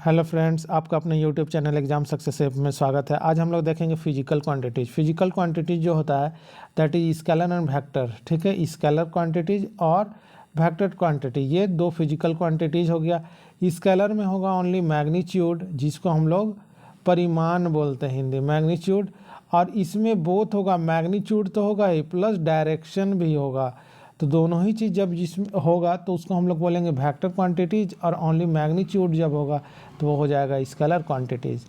Hello friends, आपका अपने YouTube channel exam success app में स्वागत है। आज हम लोग देखेंगे फिजिकल क्वांटिटीज़। फिजिकल क्वांटिटीज़ जो होता है that is scalar and vector. ठीक है, स्केलर क्वांटिटीज़ और वेक्टर क्वांटिटी, ये दो फिजिकल क्वांटिटीज़ हो गया। स्केलर में होगा ओनली मैग्नीट्यूड, जिसको हम लोग परिमाण बोलते हैं हिंदी मैग्नीट्यूड, और इसमें बोथ होगा, मैग्नीट्यूड तो होगा ही प्लस डायरेक्शन भी होगा। तो दोनों ही चीज़ जब जिसमें होगा तो उसको हम लोग बोलेंगे वेक्टर क्वांटिटीज, और ओनली मैग्नीट्यूड जब होगा तो वो हो जाएगा स्केलर क्वांटिटीज।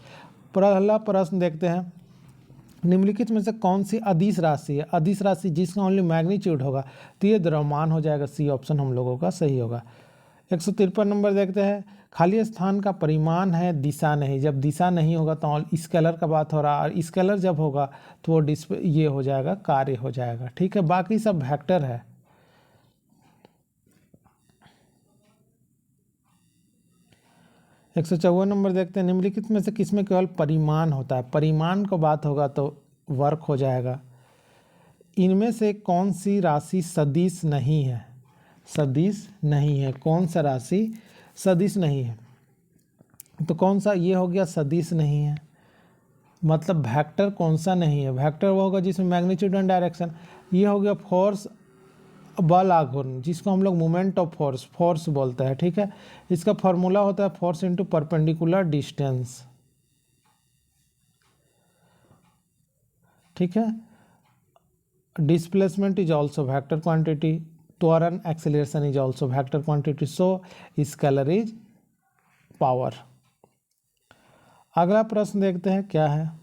पहला प्रश्न देखते हैं, निम्नलिखित में से कौन सी अदिश राशि है? अदिश राशि जिसका ओनली मैग्नीट्यूड होगा तो ये द्रव्यमान हो जाएगा। सी ऑप्शन हम लोगों का सही होगा। 153 नंबर देखते हैं, खाली स्थान का परिमाण है, दिशा नहीं। जब दिशा नहीं होगा तो स्केलर का बात हो रहा है, और स्केलर जब होगा तो वो ये हो जाएगा, कार्य हो जाएगा। ठीक है, बाकी सब वेक्टर है। 154 नंबर देखते हैं, निम्नलिखित में से किसमें केवल परिमाण होता है? परिमाण को बात होगा तो वर्क हो जाएगा। इनमें से कौन सी राशि सदिश नहीं है? सदिश नहीं है, कौन सा राशि सदिश नहीं है? तो कौन सा ये हो गया सदिश नहीं है, मतलब वेक्टर कौन सा नहीं है? वेक्टर वो होगा जिसमें मैग्नीट्यूड एंड डायरेक्शन। ये हो गया फोर्स, बल आघूर्ण, जिसको हम लोग मोमेंट ऑफ फोर्स बोलते हैं। ठीक है, इसका फॉर्मूला होता है फोर्स इनटू परपेंडिकुलर डिस्टेंस। ठीक है, displacement is also vector quantity, त्वरण acceleration is also vector quantity, so scalar is power. अगला प्रश्न देखते हैं क्या है,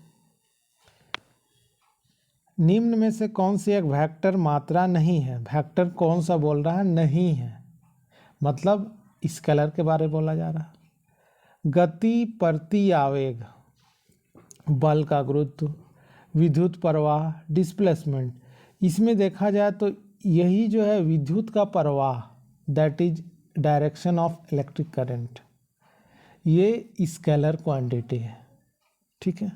निम्न में से कौन सी एक वेक्टर मात्रा नहीं है? वेक्टर कौन सा बोल रहा है? नहीं है, मतलब स्केलर के बारे में बोला जा रहा है। गति, प्रति आवेग, बल का गुरुत्व, विद्युत प्रवाह, डिस्प्लेसमेंट। इसमें देखा जाए तो यही जो है विद्युत का प्रवाह, that is direction of electric current, ये स्केलर क्वांटिटी है। ठीक है,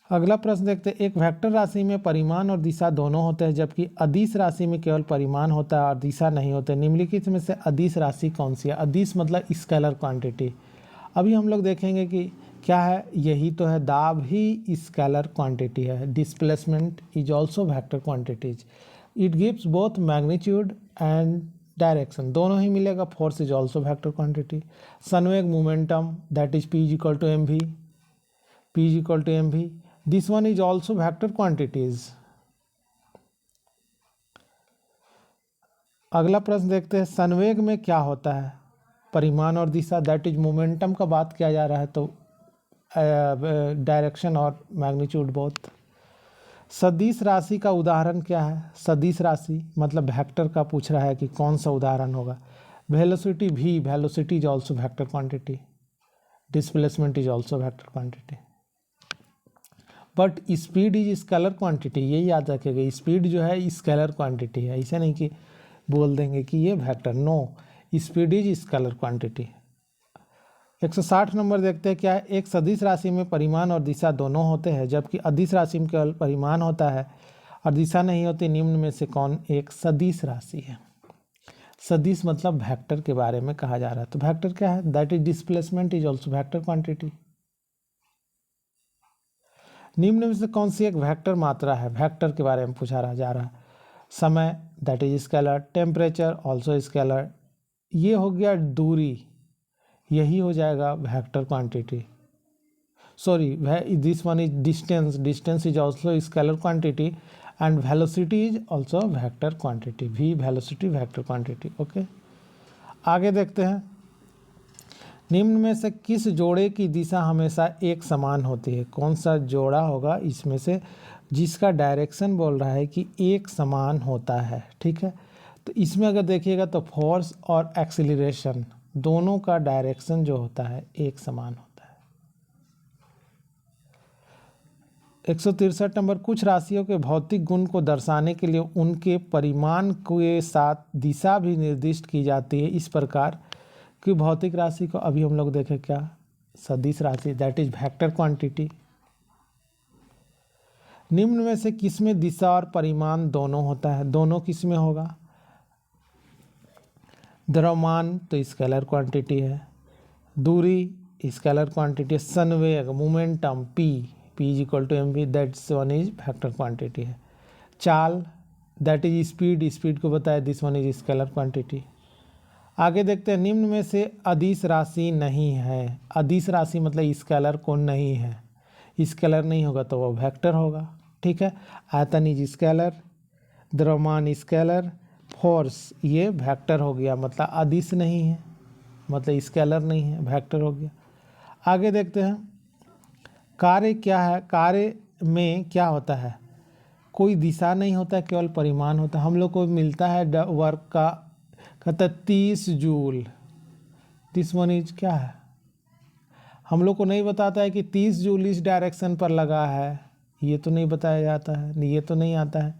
अगला प्रश्न देखते हैं, एक वेक्टर राशि में परिमाण और दिशा दोनों होते हैं, जबकि अदिश राशि में केवल परिमाण होता है और दिशा नहीं होते। निम्नलिखित में से अदिश राशि कौन सी है? अदिश मतलब स्केलर क्वांटिटी। अभी हम लोग देखेंगे कि क्या है, यही तो है, दाब ही स्केलर क्वांटिटी है। Displacement is also vector quantities, it gives both magnitude and direction, दोनों ही मिलेगा। Force is also vector quantity. संवेग, momentum, that is P is equal to M V, P is equal to M V, this one is also vector quantities. अगला प्रश्न देखते हैं, संवेग में क्या होता है? परिमाण और दिशा, दैट इज मोमेंटम का बात किया जा रहा है, तो डायरेक्शन और मैग्नीट्यूड बोथ। सदिश राशि का उदाहरण क्या है? सदिश राशि मतलब वेक्टर का पूछ रहा है कि कौन सा उदाहरण होगा। वेलोसिटी भी, velocity is also vector quantity, displacement is also vector quantity, but speed is scalar quantity. ये याद रखेगा, स्पीड जो है स्केलर क्वांटिटी है, ऐसा नहीं कि बोल देंगे कि ये vector, no, speed is scalar quantity. 160 number देखते हैं, क्या है, एक सदिश राशि में परिमाण और दिशा दोनों होते हैं, जबकि अदिश राशि में केवल परिमाण होता है और दिशा नहीं होती। निम्न में से कौन एक सदिश राशि है? सदिश मतलब वेक्टर के बारे में कहा जा रहा है, तो वेक्टर क्या है? That is displacement is also vector quantity. निम्न में से कौन सी एक वेक्टर मात्रा है? वेक्टर के बारे में पूछा जा रहा है। समय, that is scalar, temperature also scalar, ये हो गया दूरी, यही हो जाएगा vector quantity. Sorry, this one is distance, distance is also scalar quantity, and velocity is also vector quantity, we velocity vector quantity. Okay, आगे देखते हैं, निम्न में से किस जोड़े की दिशा हमेशा एक समान होती है? कौन सा जोड़ा होगा इसमें से जिसका डायरेक्शन बोल रहा है कि एक समान होता है? ठीक है, तो इसमें अगर देखिएगा तो फोर्स और एक्सीलरेशन दोनों का डायरेक्शन जो होता है एक समान होता है। 163 नंबर, कुछ राशियों के भौतिक गुण को दर्शाने के लिए उनके परिमाण के साथ दिशा भी निर्दिष्ट की जाती है। इस प्रकार कि भौतिक राशि को अभी हम लोग देखें, क्या सदिश राशि, दैट इज वेक्टर क्वांटिटी। निम्न में से किस में दिशा और परिमाण दोनों होता है? दोनों किस में होगा? द्रव्यमान तो स्केलर क्वांटिटी है, दूरी स्केलर क्वांटिटी, संवेग momentum p is equal to mv, that's one is vector quantity है। चाल दैट इज स्पीड को बताया, this one is scalar quantity. आगे देखते हैं, निम्न में से अदिश राशि नहीं है। अदिश राशि मतलब स्केलर कौन नहीं है? स्केलर नहीं होगा तो वो वेक्टर होगा, ठीक है। आयतन इज स्केलर, द्रव्यमान स्केलर, फोर्स ये वेक्टर हो गया, मतलब अदिश नहीं है, मतलब स्केलर नहीं है, वेक्टर हो गया। आगे देखते हैं, कार्य क्या है? कार्य में क्या होता है? कोई दिशा नहीं होता है, केवल परिमाण होता है। हम लोग को मिलता है वर्क का कहता 30 जूल, दिस वन इज क्या है? हम लोग को नहीं बताता है कि 30 जूल इस डायरेक्शन पर लगा है, ये तो नहीं बताया जाता है, ये तो नहीं आता है।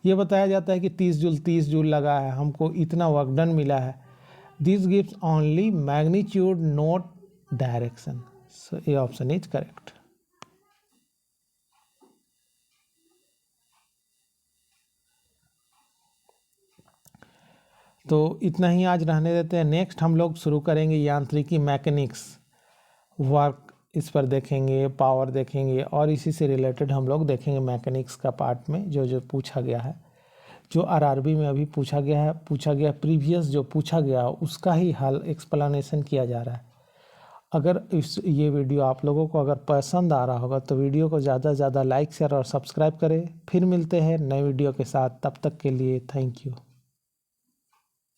ये बताया जाता है कि 30 जूल लगा है, हमको इतना वर्क डन मिला है। This gives only magnitude not direction, so ये ऑप्शन इज करेक्ट। तो इतना ही आज रहने देते हैं। नेक्स्ट हम लोग शुरू करेंगे यांत्रिकी मैकेनिक्स, वर्क इस पर देखेंगे, पावर देखेंगे, और इसी से रिलेटेड हम लोग देखेंगे मैकेनिक्स का पार्ट में जो जो पूछा गया है, जो आरआरबी में अभी पूछा गया प्रीवियस जो पूछा गया उसका ही हल एक्सप्लेनेशन किया जा रहा है। अगर ये वीडियो आप लोगों को अगर पसंद आ रहा होगा तो वीडियो को ज़्यादा से ज़्यादा लाइक शेयर और सब्सक्राइब करें। फिर मिलते हैं नए वीडियो के साथ, तब तक के लिए थैंक यू।